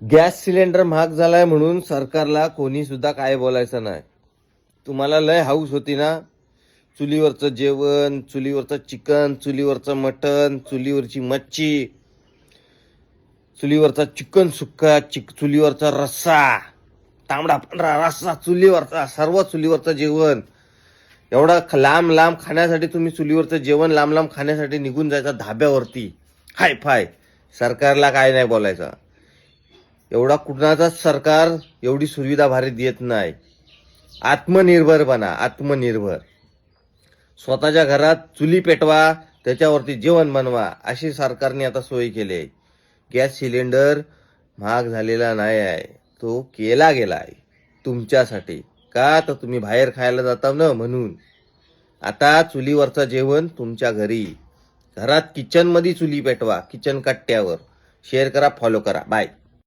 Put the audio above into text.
Gas cylinder महाग झालाय म्हणून सरकारला कोणी सुद्धा काय बोलायचं नाही. तुम्हाला लय हाऊस होती ना, चुलीवरचं जेवण, चुलीवरचं चिकन, चुलीवरचं मटण, चुलीवरची मच्छी, चुलीवरचा चिकन सुक्का, चुलीवरचा रस्सा, तांबडा पांढरा रस्सा, चुलीवरचा सर्व चुलीवरचं जेवण. एवढा लांब लांब खाण्यासाठी तुम्ही चुलीवरचं जेवण लांब लांब खाण्यासाठी निघून जायचा धाब्यावरती. हाय फाय. सरकारला काय नाही बोलायचं. एवढा कुणाचाच सरकार एवढी सुविधा भारी देत नाही. आत्मनिर्भर बना, आत्मनिर्भर. स्वतःच्या घरात चुली पेटवा, त्याच्यावरती जेवण बनवा, अशी सरकारने आता सोय केली आहे. गॅस सिलेंडर महाग झालेला नाही आहे, तो केला गेला आहे तुमच्यासाठी. का तर तुम्ही बाहेर खायला जाता ना म्हणून. आता चुलीवरचं जेवण तुमच्या घरी, घरात किचनमध्ये चुली पेटवा, किचन कट्ट्यावर. शेअर करा, फॉलो करा. बाय.